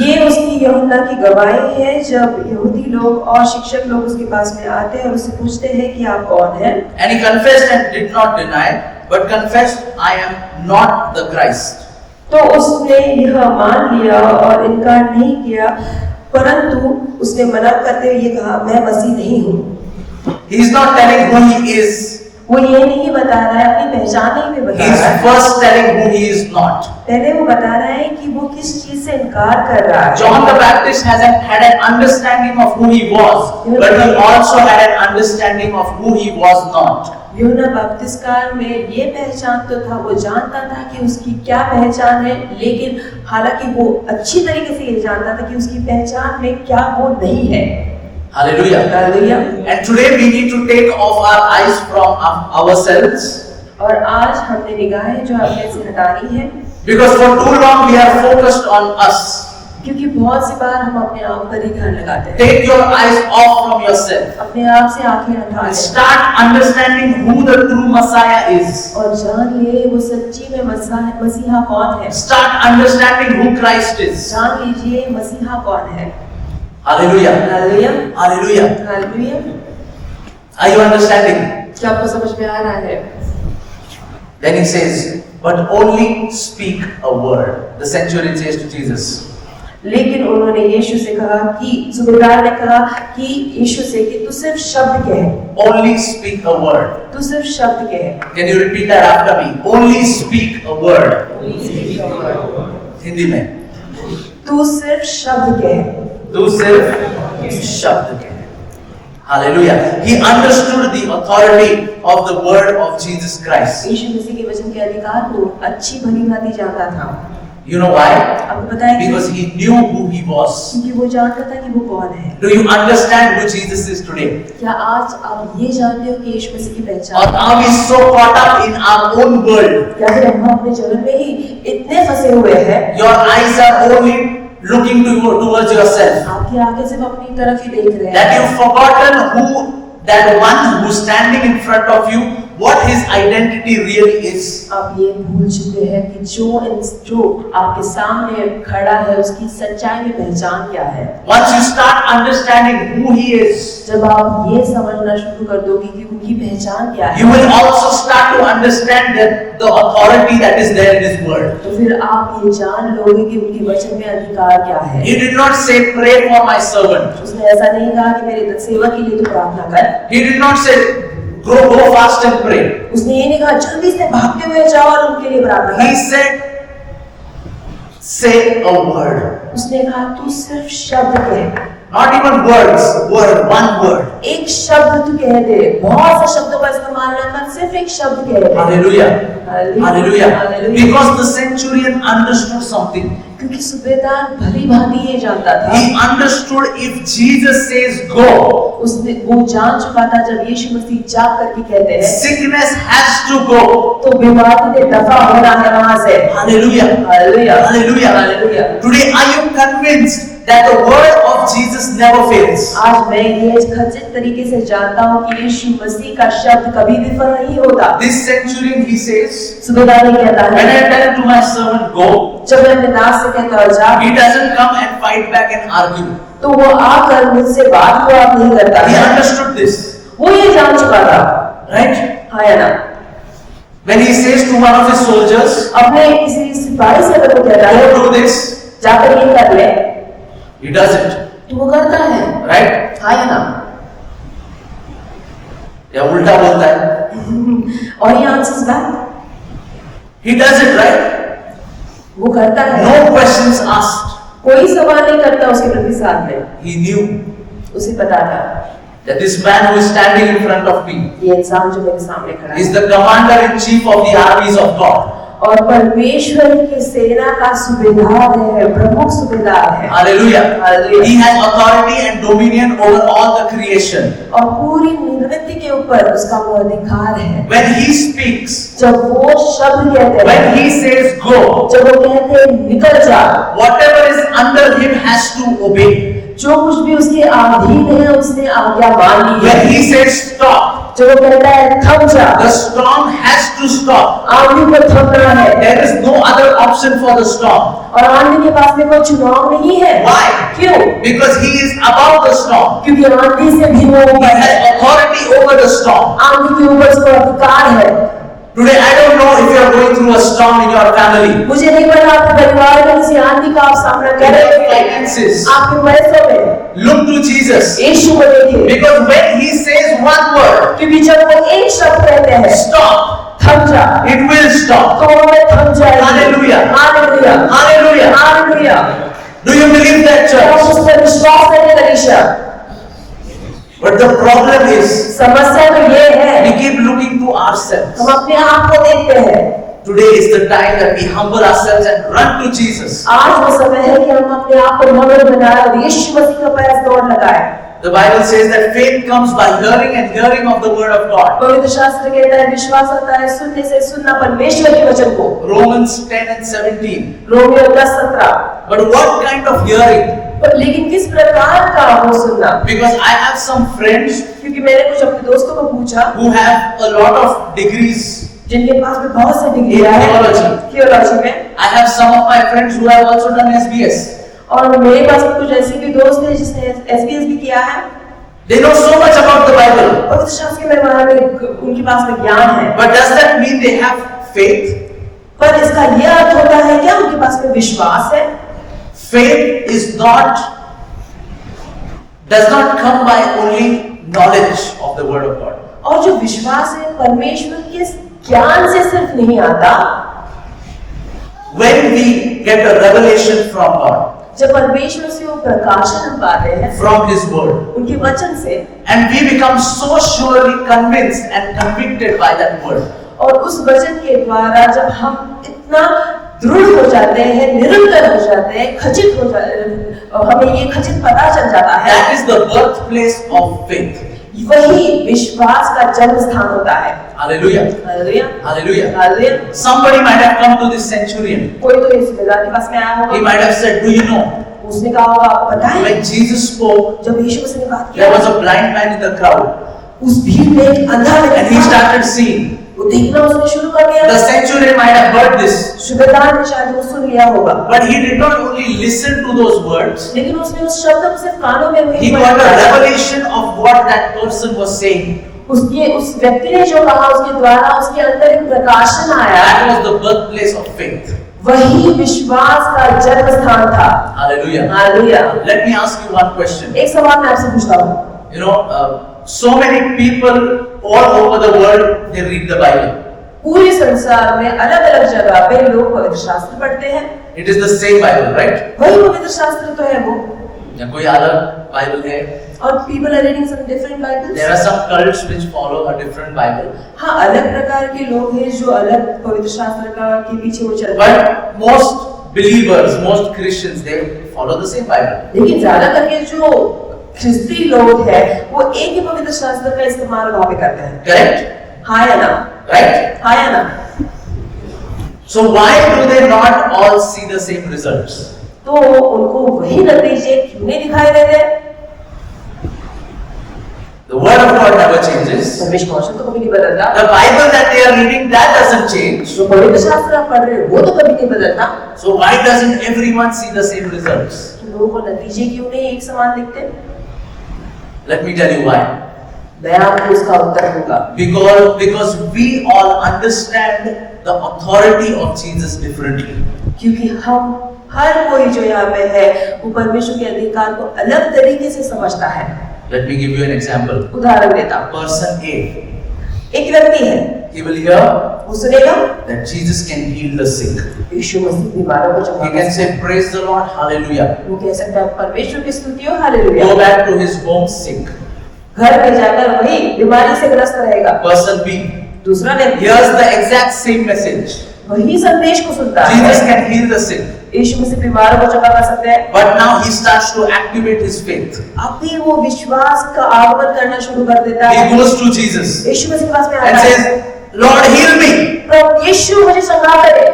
ये उसकी यूहन्ना की गवाही है जब यहूदी लोग और शिक्षक लोग उसके पास में आते हैं और उससे पूछते हैं कि आप कौन हैं। And he confessed and did not deny, but confessed, "I am not the Christ." तो उसने यह मान लिया और इनकार नहीं किया, परंतु उसने मना करते हुए ये कहा, मैं मसीह नहीं हूँ। He is not telling who he is. वो ये नहीं बता रहा है, अपनी पहचान नहीं बता He is रहा है। first telling who he is not. पहले वो बता रहा है कि वो किस चीज से इनकार कर रहा है। John the Baptist had an understanding of who he was, but he also had an understanding of who he was not. यूहन्ना बपतिस्मकार में ये पहचान तो था, वो जानता था कि उसकी क्या पहचान है, लेकिन हालांकि वो अच्छी तरीके से ये जानता था कि उसकी पहचान में क्या वो नहीं है। Hallelujah. Hallelujah. And today we need to take off our eyes from ourselves, और आज हमने निगाहें जो अपने से हटानी है, because for too long we are focused on us. क्योंकि बहुत सी बार हम अपने आप पर ही ध्यान लगाते हैं। Take your eyes off from yourself अपने आप से आंखें हटा and लें start understanding who the true Messiah is. और जान ले वो सच्ची में मसीहा कौन है। Start understanding who Christ is. जान लीजिए मसीहा कौन है। Hallelujah. Hallelujah Hallelujah. Hallelujah. Are you understanding? क्या आपको समझ में आ रहा है? Then he says, "But only speak a word." The centurion says to Jesus. लेकिन उन्होंने यीशु से कहा कि सूबेदार ने कहा कि यीशु से कि तू सिर्फ शब्द कह। Only speak a word. तू सिर्फ शब्द कह। Can you repeat that after me? Only speak a word. Hindi में तू सिर्फ शब्द कह। तू सिर्फ शब्द कह। Hallelujah. He understood the authority of the word of Jesus Christ. यीशु मसीह के वचन के अधिकार को अच्छी भली भांति जानता था। You know why? आपको पता है Because he knew who he was. क्योंकि वो जानता था कि वो कौन है। Do you understand who Jesus is today? क्या आज आप ये जानते हो कि यीशु मसीह की Or पहचान? are we so caught up in our own world? या फिर हम अपने जगत में ही इतने फंसे हुए हैं? Your eyes are only looking towards yourself. आपकी आंखें सिर्फ अपनी तरफ ही देख रहे That हैं। you've forgotten that one who's standing in front of you, what his identity really is. आप ये भूल चुके हैं कि जो आपके सामने खड़ा है उसकी सच्चाई में पहचान क्या है। Once you start understanding who he is, जब आप ये समझना शुरू कर दोगे कि उनकी पहचान क्या है, you will also start to understand the authority that is there in his word. तो फिर आप ये जान लोगे कि उनके वचन में अधिकार क्या है। He did not say, "Pray for my servant." उसने ऐसा नहीं कहा कि मेरे सेवक के लिए तू प्रार्थना कर। He did not say, go fast and pray. उसने ये नहीं कहा जल्दी से भागते हुए जाओ और उनके लिए प्रार्थना He कर। said, say a word. उसने कहा तू सिर्फ शब्द कह। Not even words, one word. एक शब्द तू कह दे, बहुत से शब्दों का इस्तेमाल न कर, सिर्फ एक शब्द कह दे। Hallelujah. Hallelujah. Hallelujah. Because the centurion understood something. क्योंकि सूबेदार भली भांति ये जानता था। He understood if Jesus says go, उसने वो जान चुका था जब यीशु मसीह जाग करके कहते हैं sickness has to go. तो बीमारी ने दफा होना है वहां से। Hallelujah. Hallelujah. Hallelujah. Hallelujah. Today, are you convinced that the word of Jesus never fails? आज मैं ये खचित तरीके से जानता हूँ कि यीशु मसीह का शब्द कभी विफल नहीं होता। This centurion, he says, सूबेदार ये कहता when I है, tell to my servant go, जब मैं अपने दास से कहता हूँ जा, he doesn't come and fight back and argue. तो वो आकर मुझसे बात नहीं करता He है। understood this, वो ये जान चुका था, right? हाँ या ना? When he says to one of his soldiers, अपने किसी सिपाही से अगर वो कहता है go do this, जाकर ये कर ले, he does it, तो वो करता है, right? हाँ या ना? या उल्टा बोलता है, और ये answers back, he does it, right? वो करता है, No questions asked. कोई सवाल नहीं करता उसके प्रतिसाद में। He knew उसे पता था that this man who is standing in front of me ये इंसान जो मेरे सामने खड़ा है is the commander in chief of the armies of God. और परमेश्वर की सेना का सूबेदार है, प्रमुख सूबेदार है। Hallelujah. Hallelujah. He has authority and dominion over all the creation. और पूरी निर्मिति के ऊपर उसका वो अधिकार है। When he speaks, जब वो शब्द कहते हैं, when he says go, जब वो कहते हैं निकल जा, whatever is under him has to obey. जो कुछ भी उसके अधीन है उसने आज्ञा मान ली है। When he says stop, जब वो कहता है थम जा, the storm has to stop. आंधी को थमना है। There is no other option for the storm. और आंधी के पास में कोई चुनाव नहीं है। Why? क्यों? Because he is above the storm. क्योंकि आंधी से भी वो He ऊपर है। has authority over the storm. आंधी के ऊपर उसको अधिकार है। Today, I don't know if you are going through a storm in your family. मुझे नहीं पता आपके परिवार में किसी आंधी का आप सामना कर रहे हैं, Finances. आपके पैसों में। Look to Jesus. यीशु को देखिए, Because when he says one word, क्योंकि जब वो एक शब्द कहते हैं stop, थम जा, it will stop. तो वो थम जाएगी। Hallelujah. Hallelujah, Hallelujah. Hallelujah. Do you believe that, क्या आप church? उस पर विश्वास करते हैं, कलीसिया? But the problem is, समस्या तो ये है, we keep looking to ourselves. हम अपने आप को देखते हैं। Today is the time that we humble ourselves and run to Jesus. आज वो समय है कि हम अपने आप को नम्र बनाएं और यीशु मसीह के पास दौड़ लगाएं। The Bible says that faith comes by hearing and hearing of the word of God. पवित्र शास्त्र कहता है विश्वास होता है सुनने से, सुनना परमेश्वर के वचन को। Romans 10 and 17. Romeo 10:17। But what kind of hearing? लेकिन किस प्रकार का वो सुनना? Because I have some friends क्योंकि मैंने कुछ अपने दोस्तों को पूछा who have a lot of degrees जिनके पास में बहुत से डिग्री in है theology. थियोलॉजी में। I have some of my friends who have also done SBS. और मेरे पास कुछ ऐसे भी दोस्त हैं जिसने SBS भी किया है। They know so much about the Bible. पवित्र शास्त्र के बारे में उनके पास में ज्ञान है। But does that mean they have faith? पर इसका यह अर्थ होता है क्या उनके पास में विश्वास है? Faith does not come by only knowledge of the word of God. और जो विश्वास है परमेश्वर के ज्ञान से सिर्फ नहीं आता। When we get a revelation from God, जब परमेश्वर से वो प्रकाशन हम पाते हैं from His word, उनके वचन से, and we become so surely convinced and convicted by that word, और उस वचन के द्वारा जब हम इतना दृढ़ हो जाते हैं, निरंतर हो जाते हैं, खचित हो जाते हैं, और हमें ये खचित पता चल जाता है, that is the birthplace of faith. वही विश्वास का जन्म स्थान होता है। Hallelujah. Hallelujah, Hallelujah. Hallelujah. Somebody might have come to this centurion. कोई तो इस सूबेदार के पास में आया He होगा, might have said, do you know, उसने कहा होगा आपको पता है when Jesus spoke, जब यीशु मसीह ने बात there was किया a blind man in the crowd, उस भीड़ में एक अंधा and he व्यक्ति था, started seeing. वो देखना उसने शुरू कर दिया। The centurion might have heard this, सूबेदार ने शायद वो सुन लिया होगा, but he did not only listen to those words, लेकिन उसने उस शब्द को सिर्फ कानों में he नहीं got a पढ़ा, revelation of what that person was saying. उस व्यक्ति ने जो कहा उसके द्वारा उसके अंदर एक प्रकाशन आया। That was the birthplace of faith. वही विश्वास का जन्म स्थान था। Hallelujah. Hallelujah. Let me ask you one question. एक सवाल मैं आपसे पूछता हूँ, You know, so many people all over the world, they read the Bible. पूरे संसार में अलग अलग जगह पे लोग पवित्र शास्त्र पढ़ते हैं। It is the same Bible, right? वही पवित्र शास्त्र तो है वो। या कोई अलग बाइबल है। और people are reading some different Bibles. There are some cults which follow a different Bible. हाँ, अलग प्रकार के लोग हैं जो अलग पवित्र शास्त्र का के पीछे वो चलते हैं। But most believers, most Christians, they follow the same Bible. लेकिन ज्यादा करके जो ख्रिस्ती लोग हैं वो एक ही पवित्र शास्त्र का इस्तेमाल वहाँ पे करते हैं। Correct? हाँ या ना? Right? हाँ या ना? So why do they not all see the same results? तो उनको वही नतीजे क्यों नहीं दिखाई देते? The word of God never changes. परमेश्वर वचन तो कभी नहीं बदलता। The Bible that they are reading, that doesn't change. जो पवित्र शास्त्र आप पढ़ रहे हो वो तो कभी नहीं बदलता। So why doesn't everyone see the same results? लोगों को नतीजे क्यों नहीं एक समान दिखते? Let me tell you why. मैं आपको उसका उत्तर दूंगा। Because we all understand the authority of Jesus differently. क्योंकि हम हर कोई जो यहाँ पे है वो परमेश्वर के अधिकार को अलग तरीके से समझता है। Let me give you an example. उदाहरण देता हूँ। Person A, एक व्यक्ति है, he will hear वो सुनेगा that Jesus can heal the sick. यीशु मसीह बीमारों को He चंगा can say, praise the Lord, hallelujah. वो कह सकता है परमेश्वर की स्तुति हो, hallelujah. Go back to his home sick. घर में जाकर वही बीमारी से ग्रस्त रहेगा। Person B दूसरा व्यक्ति hears the exact same message. वही संदेश को सुनता है। Jesus can heal the sick. यीशु मसीह बीमारों को चंगा कर सकते हैं। But now he starts to activate his faith. अभी वो विश्वास का आगमन करना शुरू कर देता है। He goes to Jesus यीशु मसीह के पास में and आता है। says, Lord, heal me. प्रभु यीशु मुझे चंगा करे।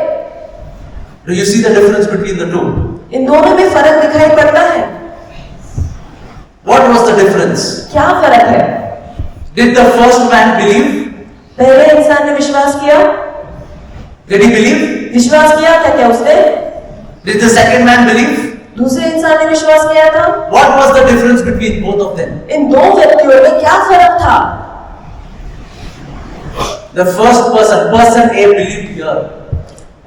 Do you see the difference between the two? इन दोनों में फर्क दिखाई पड़ता है। What was the difference? क्या फर्क है? Did the first man believe? पहले इंसान ने विश्वास किया। Did he believe? विश्वास किया था क्या उसने? Did the second man believe? दूसरे इंसान ने विश्वास किया था। What was the difference between both of them? इन दो व्यक्तियों में क्या फर्क था? The first person A believed here.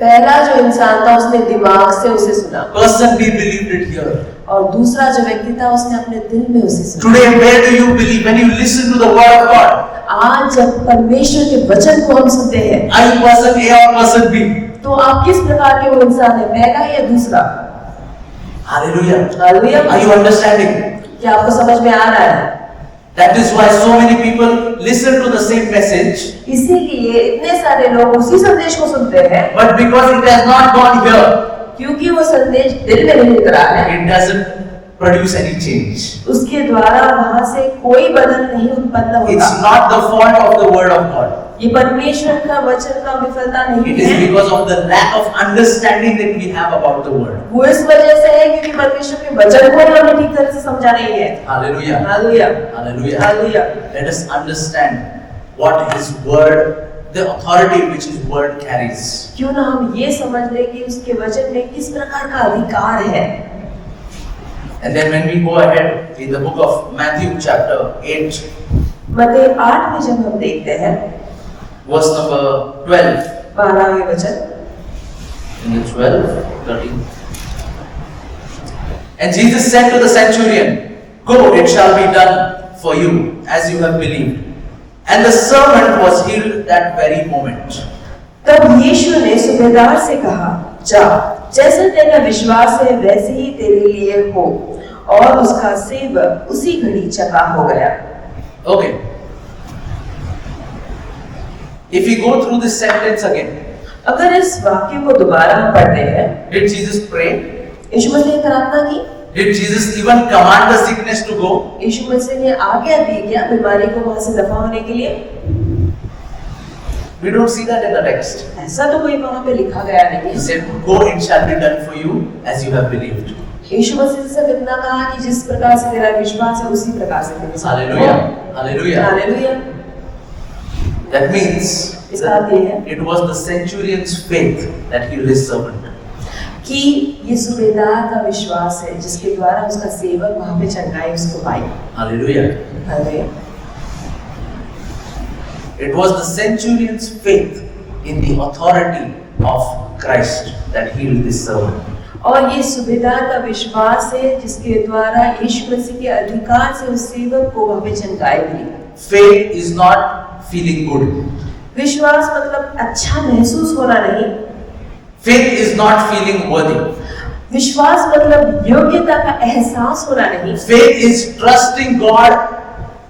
पहला जो इंसान था उसने दिमाग से उसे सुना Person B believed it here. और दूसरा जो व्यक्ति था उसने अपने दिल में उसे सुना। Today, where do you believe when you listen to the word of God? आज जब परमेश्वर के वचन को हम सुनते हैं Are you person A or person B? तो आप किस प्रकार के वो इंसान है, पहला या दूसरा? Hallelujah. Hallelujah. Are you understanding? क्या आपको समझ में आ रहा है? That is why so many people listen to the same message, इसीलिए इतने सारे लोग उसी संदेश को सुनते हैं, but because it has not gone here, क्योंकि वो संदेश दिल में नहीं उतरा है, it doesn't produce any change. उसके द्वारा वहां से कोई बदल नहीं उत्पन्न It's होता। not the fault of the word of God. ये परमेश्वर का वचन का विफलता नहीं It is है, because of the lack of understanding that we have about the word. वो इस वजह से है क्योंकि परमेश्वर के वचन को हमने ठीक तरह से समझा नहीं है। Hallelujah. Hallelujah. Hallelujah. Hallelujah. Let us understand what His word, the authority which His word carries. क्यों ना हम ये समझ लें कि उसके वचन में किस प्रकार का अधिकार है। And then when we go ahead in the book of Matthew chapter 8, मत्ती 8 में जब हम देखते हैं verse number 12, 12वें वचन, in the 12, 13. And Jesus said to the centurion, Go, it shall be done for you as you have believed. And the servant was healed that very moment. तब यीशु ने सूबेदार से कहा, जा, जैसा तेरा विश्वास है वैसे ही तेरे लिए हो, और उसका सेवक उसी घड़ी चंगा हो गया। Okay. If we go through this sentence again, अगर इस वाक्य को दोबारा हम पढ़ते हैं, did Jesus pray? यीशु मसीह ने प्रार्थना की? Did Jesus even command the sickness to go? यीशु मसीह ने आज्ञा दी क्या बीमारी को वहां से दफा होने के लिए? We don't see that in the text. ऐसा तो कोई वहां पे लिखा गया नहीं He है। said, Go, it shall be done for you as you have believed. यीशु मसीह से इतना कहा कि जिस प्रकार से तेरा विश्वास है उसी प्रकार से तेरे साथ हो। Hallelujah. Hallelujah. Hallelujah. That means इसका अर्थ ये है it was the centurion's faith that healed his servant. कि ये सूबेदार का विश्वास है जिसके द्वारा उसका सेवक वहां पे चंगाई उसको पाई। Hallelujah. Hallelujah. It was the centurion's faith in the authority of Christ that healed this servant. और ये सूबेदार का विश्वास है जिसके द्वारा यीशु मसीह के अधिकार से उस सेवक को वहां पे चंगाई मिली। Faith is not feeling good. विश्वास मतलब अच्छा महसूस होना नहीं। Faith is not feeling worthy. विश्वास मतलब योग्यता का एहसास होना नहीं। Faith is trusting God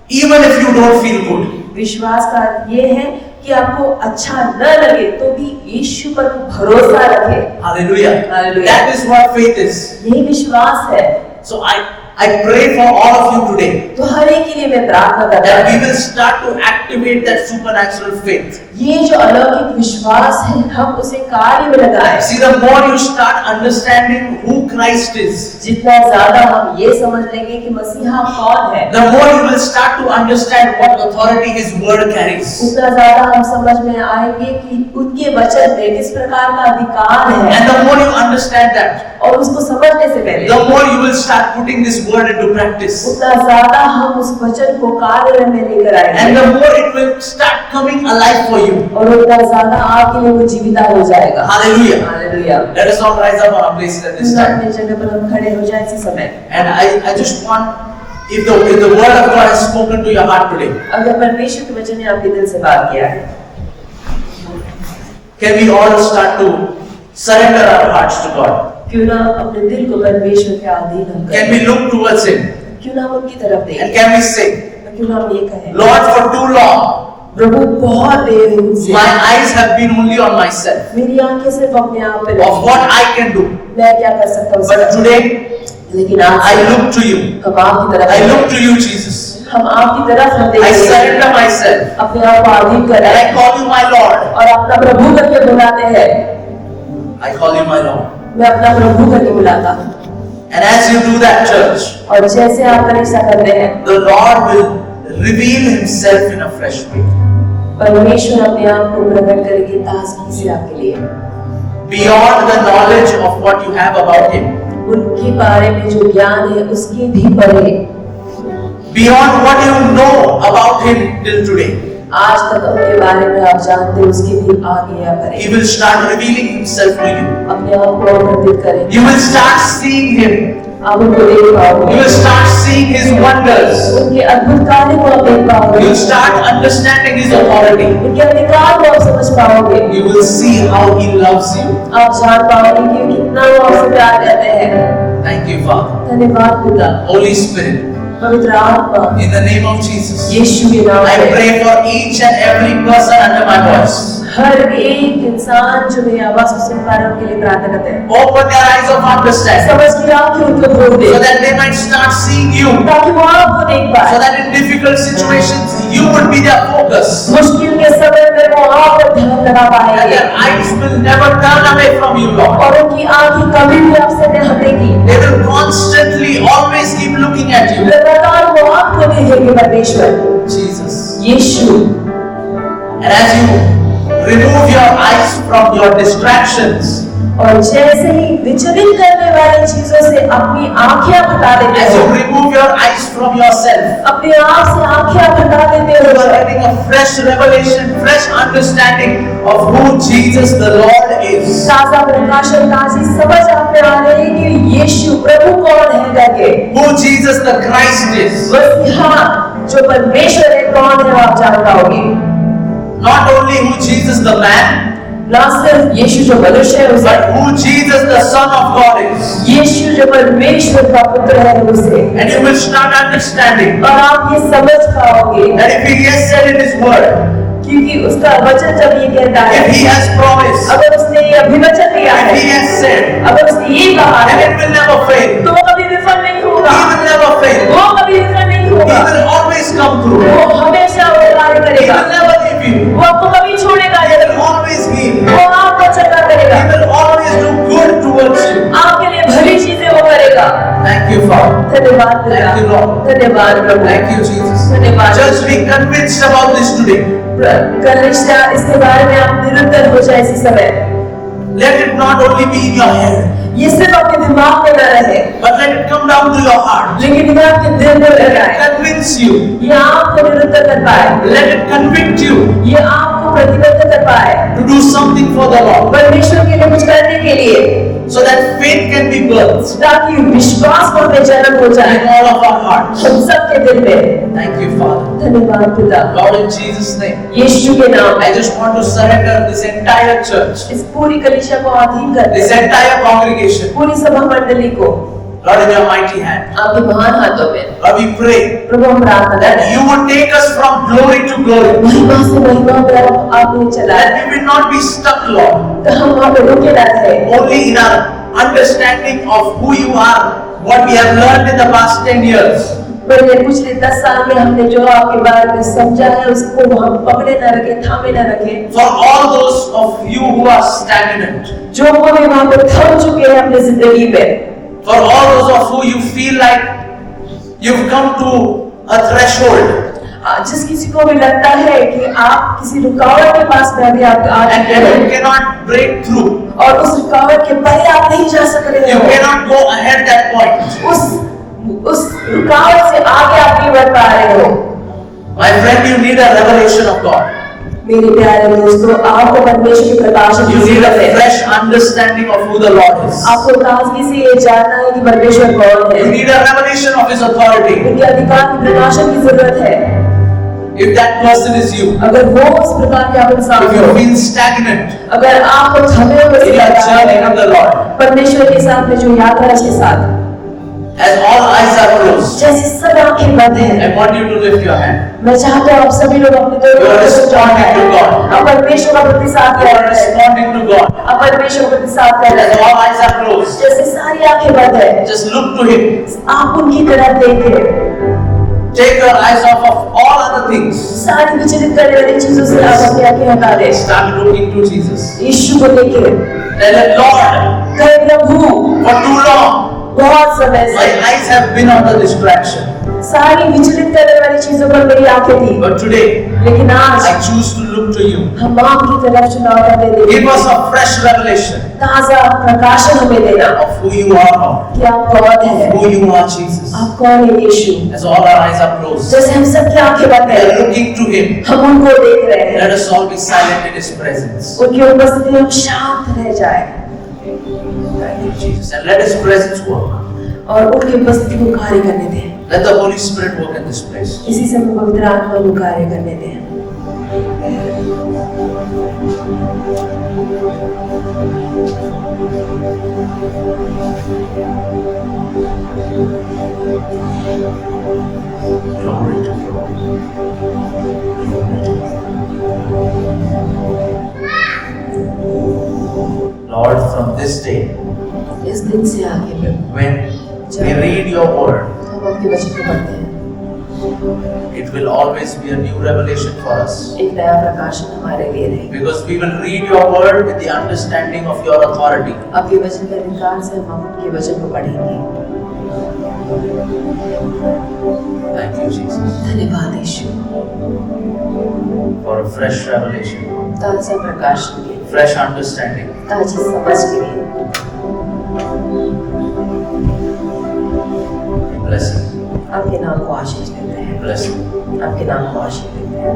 even if you don't feel good. विश्वास का अर्थ ये है कि आपको अच्छा न लगे तो भी यीशु पर भरोसा रखें। Hallelujah. Hallelujah. That is what faith is. यही विश्वास है। So I pray for all of you today तो हर एक के लिए मैं प्रार्थना करता that we हूँ, will start to activate that supernatural faith. ये जो अलौकिक विश्वास है हम उसे कार्य में लगाएं। See, the more you start understanding who Christ is, जितना ज्यादा हम ये समझ लेंगे कि मसीहा कौन है, the more you will start to understand what authority His word carries. उतना ज्यादा हम समझ में आएंगे कि उनके वचन में किस प्रकार का अधिकार है। And the more you understand that, और उसको समझने से पहले the more you will start putting this word into practice. उतना ज्यादा हम उस वचन को कार्य में लेकर And आएंगे the more it will start coming alive for you. और उतना ज्यादा आपके लिए वो जीविता हो जाएगा। Hallelujah. Hallelujah. Let us all rise up on our places at this time. अपनी जगह पर हम खड़े हो जाए इसी समय। And I just want, if the word of God has spoken to your heart today, अगर परमेश्वर के वचन ने आपके दिल से बात किया है, can we all start to surrender our hearts to God? क्यों ना अपने दिल को परमेश्वर के अधीन हम Can करें? we look towards Him? क्यों ना हम उनकी तरफ And देखें? can we say, क्यों ना हम ये कहें, Lord, for too long, प्रभु बहुत देर से my eyes have been only on myself, मेरी आंखें सिर्फ अपने आप पे of लगी, what I can do. मैं क्या कर सकता हूँ। But today, लेकिन आज I से look to you. हम आपकी तरफ I देखें। look to you, Jesus. हम आपकी तरफ हम I देखें, surrender myself. अपने आप को अधीन And करें I call you my Lord. और अपना प्रभु करके बुलाते हैं। I call you my Lord. मैं अपना प्रभु करके बुलाता हूँ And as you do that, church, और जैसे आप ऐसा करते हैं, the Lord will reveal Himself in a fresh way. परमेश्वर अपने आप को प्रकट करेगी ताजगी से आपके लिए। Beyond the knowledge of what you have about Him. उनके बारे में जो ज्ञान है उसके भी परे, Beyond what you know about Him till today. आज तक उनके बारे में आप जानते हो उसके भी आगे या परे He will start revealing Himself to you. अपने आप को अवगत करें। You will start seeing Him. आप उनको देख You पाओगे, will start seeing His wonders. उनके अद्भुत कार्य को आप देख पाओगे, You will start understanding His authority. उनके अधिकार को आप समझ पाओगे, You will see how He loves you. आप जान पाओगे कि कितना वो आपसे प्यार करते हैं। Thank you, Father. धन्यवाद पिता। Holy Spirit, पवित्र आत्मा, in the name of Jesus, यीशु के नाम I में pray for each and every person under my voice. हर एक इंसान जो मेरी आवाज को सुन पा रहा है उनके लिए प्रार्थना करते हैं। Open their eyes of understanding समझ की आंखें उनको खोल दे so that they might start seeing you. ताकि वो आपको देख So पाए। that in difficult situations, you would be their focus. मुश्किल के समय में वो आप पर ध्यान लगा And पाएंगे their eyes will never turn away from you, Lord. और उनकी आंखें कभी भी आपसे नहीं हटेगी। They will constantly, always keep looking at you. लगातार वो आपको देखेंगे परमेश्वर Jesus. Yeshu. And as you remove your eyes from your distractions, और जैसे ही विचलित करने वाली चीजों से अपनी आंखें आप हटा देते as you हो, remove your eyes from yourself, अपने आप से आंखें आप हटा देते you are हो, getting a fresh revelation, fresh understanding of who Jesus the Lord is. ताजा प्रकाशन, ताजी समझ आप में आ रही है कि यीशु प्रभु कौन है करके। Who Jesus the Christ is. मसीहा जो परमेश्वर है कौन है आप जान पाओगे। Not only who Jesus the man, ना सिर्फ यीशु जो मनुष्य है उसे, but who Jesus the Son of God is. यीशु जो परमेश्वर का पुत्र है उसे। And you will start understanding और आप ये समझ पाओगे that if He has said in His word, क्योंकि उसका वचन जब ये कहता है, if He has promised, अगर उसने ये अभिवचन दिया if है, He has said, अगर उसने ये कहा then है, it will never fail. तो वो कभी विफल नहीं होगा, He will never fail. वो कभी विफल नहीं He होगा, will always come through. वो हमेशा वो कार्य He करेगा, will never leave you. वो आपको कभी छोड़ेगा He नहीं, will always give. वो आपको चंगा करेगा, He will always do good towards you. आपके लिए भली चीजें वो करेगा। Thank you, Father. धन्यवाद पिता, Thank you, Lord. धन्यवाद प्रभु, Thank you, Jesus. धन्यवाद। Just be convinced about this today. कलिष्ठा इसके बारे में आप निरंतर हो जाए इसी समय। Let it not only be in your head, ये सिर्फ आपके दिमाग में न रहे, but let it come down to your heart. लेकिन ये आपके दिल में लगाए, Convince you. ये आपको निरंतर कर पाए, Let it convict you ये आपको प्रतिबद्ध कर पाए to do something for the Lord, परमेश्वर के लिए कुछ करने के लिए, so that faith can be birthed ताकि विश्वास को में जन्म हो जाए in all of our hearts. हम सबके दिल में। Thank you, Father. धन्यवाद पिता, Lord, in Jesus' name, यीशु के नाम I just want to surrender this entire church, इस पूरी कलीसिया को अधीन कर this दे, entire congregation, पूरी सभा मंडली को Lord, in your mighty hand. आपके महान हाथों में। Lord, we pray प्रभु हम प्रार्थना that करते हैं you would take us from glory to glory, महिमा से महिमा में आपने चला that we will not be stuck, Lord, तो हम वहाँ पे रुके ना रहे, only in our understanding of who you are, what we have learned in the past 10 years. पहले पिछले 10 साल में हमने जो आपके बारे में समझा है उसको हम पकड़े न रखे, थामे न रखे। For all those of you who are stagnant, जो वो भी वहाँ पे थम चुके हैं अपनी जिंदगी में, for all those of who you feel like you've come to a threshold, जिस किसी को भी लगता है कि आप किसी रुकावट के पास में अभी आप आ and चुके you हैं cannot break through, और उस रुकावट के परे आप नहीं जा सक रहे you हो, cannot go ahead that point. उस रुकावट से आगे आप नहीं बढ़ पा रहे हो। My friend, you need a revelation of God. मेरे प्यारे दोस्तों, आपको परमेश्वर की प्रकाश की You need जरूरत a है। fresh understanding of who the Lord is. आपको ताजगी से ये जानना है कि परमेश्वर कौन है, You need a revelation of His authority. उनके अधिकार की प्रकाशन की जरूरत है। If that person is you, अगर वो उस प्रकार के आप इंसान if you हो, feel stagnant अगर आपको थमे हुए in your journey with the Lord, परमेश्वर के साथ में जो यात्रा है इसके साथ, as all eyes are closed, जैसे सब आंखें बंद हैं, I want you to lift your hand. मैं चाहता हूँ आप सभी लोग अपने दोनों You are हाथों को responding to God. आप परमेश्वर का प्रतिसाद You कर are रहे हैं, responding to God. आप परमेश्वर का प्रतिसाद कर रहे As हैं, all eyes are closed, जैसे सारी आंखें बंद है, just look to Him. आप उनकी तरफ देखें, Take your eyes off of all other things. सारी विचलित करने वाली चीजों से आप अपनी आंखें हटा दें, Start looking to Jesus. यीशु को लेके Tell Him, Lord, कहे प्रभु for too long बहुत समय my से eyes have been on the distraction, सारी विचलित करने वाली चीजों पर मेरी आंखें थी, but today लेकिन आज I choose to look to You. हम आपकी तरफ चुनाव करने Give देंगे, us a fresh revelation ताजा प्रकाशन हमें देना of who You are, Lord. कि आप कौन है, Who You are, Jesus. आप कौन है यीशु। As all our eyes are closed, जैसे हम सबकी आंखें बंद we are हैं, looking to Him. हम उनको देख रहे हैं, Let us all be silent in His presence. उनकी उपस्थिति में हम शांत रह जाए Thank you, Jesus. And let His presence work. और उनकी उपस्थिति को कार्य करने दें। Let the Holy Spirit work in this place. इसी समय पवित्र आत्मा को कार्य करने दें। Glory to God. Lord, from this day, इस दिन से आगे प्रभु when we read Your word, हम आपके वचन को पढ़ते हैं, it will always be a new revelation for us. एक नया प्रकाशन हमारे लिए रहे, Because we will read Your word with the understanding of Your authority. आपके वचन के अधिकार से हम आपके वचन को पढ़ेंगे। Thank you, Jesus, धन्यवाद यीशु, for a fresh revelation, ताजा प्रकाशन के लिए, fresh understanding. ताजी समझ के लिए। Bless you. आपके नाम को आशीष देते हैं, Bless you. आपके नाम को आशीष देते हैं।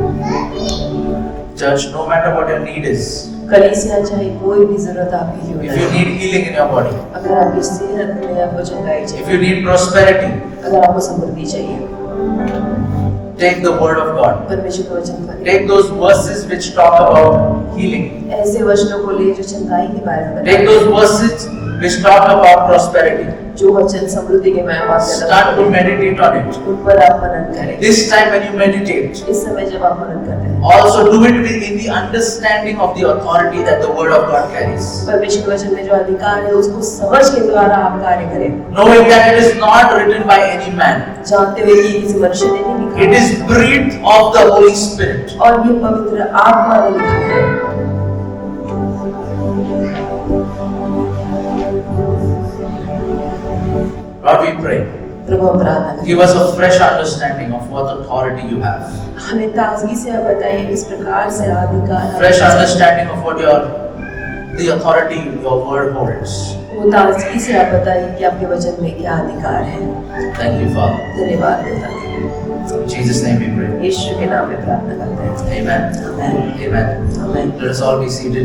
Church, no matter what your need is, कलीसिया चाहे कोई भी जरूरत आपकी क्यों if ना you हो, need healing in your body, अगर आपकी सेहत में आपको चंगाई if चाहिए, you need prosperity, अगर आपको समृद्धि चाहिए, take the word of God. परमेश्वर का वचन पढ़ें। Take those verses which talk about healing. ऐसे वचनों को ले जो चंगाई के बारे में Take बताते those verses which talk about prosperity. हैं, जो वचन समृद्धि के बारे में बात Start करते to हैं, meditate on it. उन पर आप मनन करें। This time when you meditate, इस समय जब आप मनन करते हैं, also do it in the understanding of the authority that the word of God carries. परमेश्वर के वचन में जो अधिकार है उसको समझ के द्वारा आप कार्य करें, Knowing that it is not written by any man. जानते हुए कि किसी मनुष्य ने नहीं It लिखा is breathed of the Holy Spirit. और ये पवित्र आत्मा ने लिखा है। Lord, we pray. प्रभु हम प्रार्थना करते Give us a fresh understanding of what authority you have. हैं, हमें ताजगी से आप बताइए किस प्रकार से अधिकार Fresh understanding of what the authority your word holds. वो ताजगी से आप बताइए कि आपके वचन में क्या अधिकार है। Thank you, Father. धन्यवाद देता हूं। In Jesus' name we pray. यीशु के नाम में प्रार्थना करते हैं। Amen. Amen. Amen. Amen. Let us all be seated.